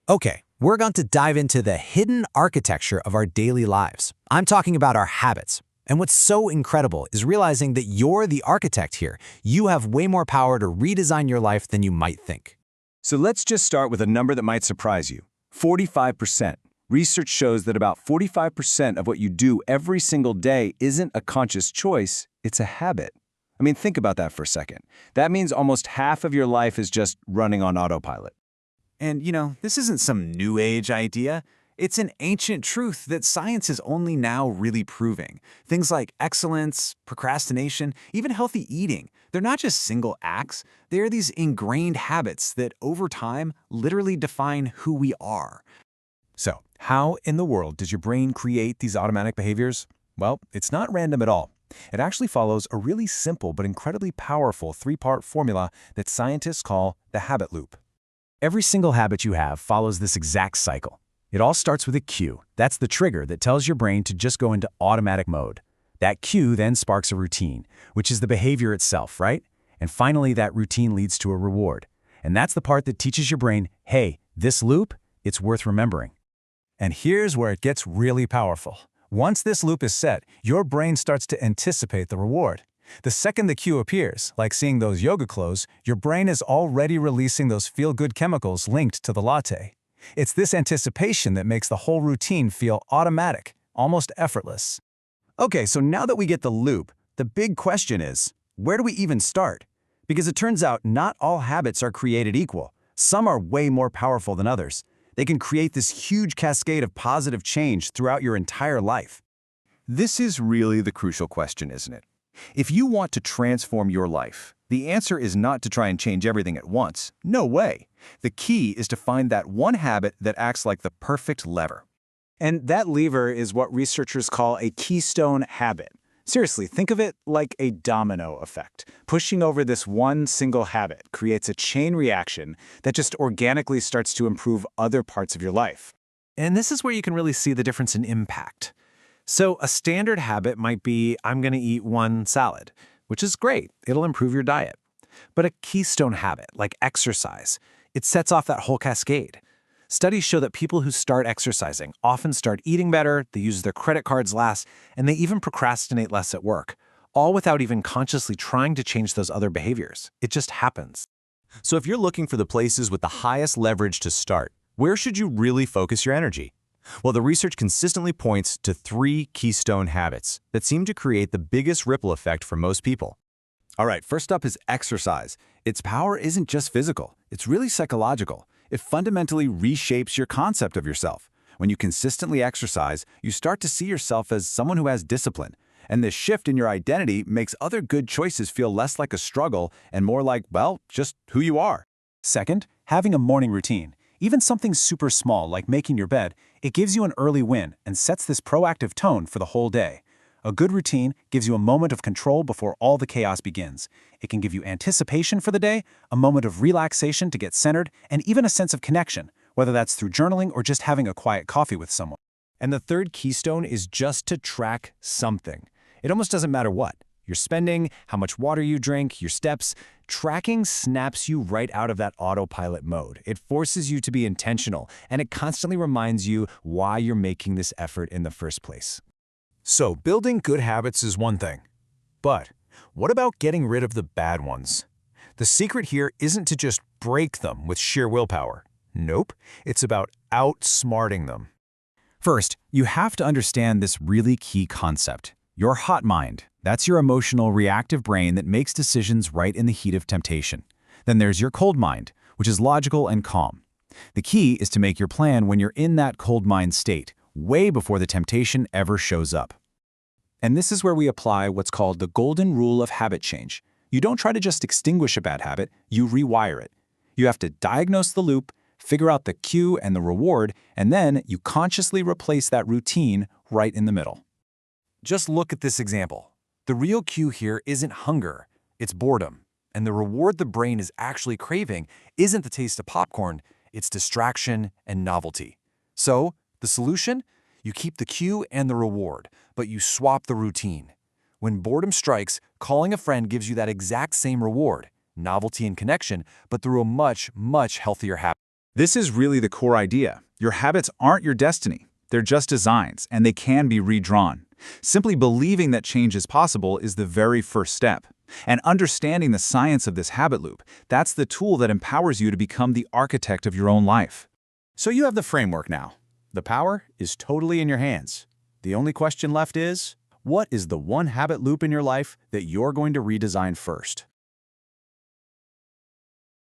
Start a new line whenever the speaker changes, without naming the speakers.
Okay, we're going to dive into the hidden architecture of our daily lives. I'm talking about our habits. And what's so incredible is realizing that you're the architect here. You have way more power to redesign your life than you might think.
So let's just start with a number that might surprise you. 45%. Research shows that about 45% of what you do every single day isn't a conscious choice, it's a habit. I mean, think about that for a second. That means almost half of your life is just running on autopilot.
And, this isn't some new age idea. It's an ancient truth that science is only now really proving. Things like excellence, procrastination, even healthy eating, they're not just single acts. They're these ingrained habits that over time literally define who we are.
So, how in the world does your brain create these automatic behaviors? Well, it's not random at all. It actually follows a really simple but incredibly powerful three-part formula that scientists call the habit loop.
Every single habit you have follows this exact cycle. It all starts with a cue. That's the trigger that tells your brain to just go into automatic mode. That cue then sparks a routine, which is the behavior itself, right? And finally, that routine leads to a reward. And that's the part that teaches your brain, hey, this loop, it's worth remembering.
And here's where it gets really powerful. Once this loop is set, your brain starts to anticipate the reward. The second the cue appears, like seeing those yoga clothes, your brain is already releasing those feel-good chemicals linked to the latte. It's this anticipation that makes the whole routine feel automatic, almost effortless.
Okay, so now that we get the loop, the big question is, where do we even start? Because it turns out not all habits are created equal. Some are way more powerful than others. They can create this huge cascade of positive change throughout your entire life. This is really the crucial question, isn't it? If you want to transform your life, the answer is not to try and change everything at once. No way. The key is to find that one habit that acts like the perfect lever.
And that lever is what researchers call a keystone habit. Seriously, think of it like a domino effect. Pushing over this one single habit creates a chain reaction that just organically starts to improve other parts of your life.
And this is where you can really see the difference in impact. So a standard habit might be, I'm going to eat one salad, which is great. It'll improve your diet. But a keystone habit, like exercise, it sets off that whole cascade. Studies show that people who start exercising often start eating better, they use their credit cards last, and they even procrastinate less at work, all without even consciously trying to change those other behaviors. It just happens.
So if you're looking for the places with the highest leverage to start, where should you really focus your energy? Well, the research consistently points to 3 keystone habits that seem to create the biggest ripple effect for most people.
All right, first up is exercise. Its power isn't just physical, it's really psychological. It fundamentally reshapes your concept of yourself. When you consistently exercise, you start to see yourself as someone who has discipline. And this shift in your identity makes other good choices feel less like a struggle and more like, well, just who you are.
Second, having a morning routine. Even something super small like making your bed, it gives you an early win and sets this proactive tone for the whole day. A good routine gives you a moment of control before all the chaos begins. It can give you anticipation for the day, a moment of relaxation to get centered, and even a sense of connection, whether that's through journaling or just having a quiet coffee with someone.
And the third keystone is just to track something. It almost doesn't matter what. Your spending, how much water you drink, your steps. Tracking snaps you right out of that autopilot mode. It forces you to be intentional, and it constantly reminds you why you're making this effort in the first place.
So, building good habits is one thing. But what about getting rid of the bad ones? The secret here isn't to just break them with sheer willpower. Nope, it's about outsmarting them.
First, you have to understand this really key concept. Your hot mind, that's your emotional, reactive brain that makes decisions right in the heat of temptation. Then there's your cold mind, which is logical and calm. The key is to make your plan when you're in that cold mind state, way before the temptation ever shows up.
And this is where we apply what's called the golden rule of habit change. You don't try to just extinguish a bad habit, you rewire it. You have to diagnose the loop, figure out the cue and the reward, and then you consciously replace that routine right in the middle.
Just look at this example. The real cue here isn't hunger, it's boredom. And the reward the brain is actually craving isn't the taste of popcorn, it's distraction and novelty. So, the solution? You keep the cue and the reward, but you swap the routine. When boredom strikes, calling a friend gives you that exact same reward, novelty and connection, but through a much, much healthier habit.
This is really the core idea. Your habits aren't your destiny. They're just designs, and they can be redrawn. Simply believing that change is possible is the very first step. And understanding the science of this habit loop, that's the tool that empowers you to become the architect of your own life.
So you have the framework now. The power is totally in your hands. The only question left is, what is the one habit loop in your life that you're going to redesign first?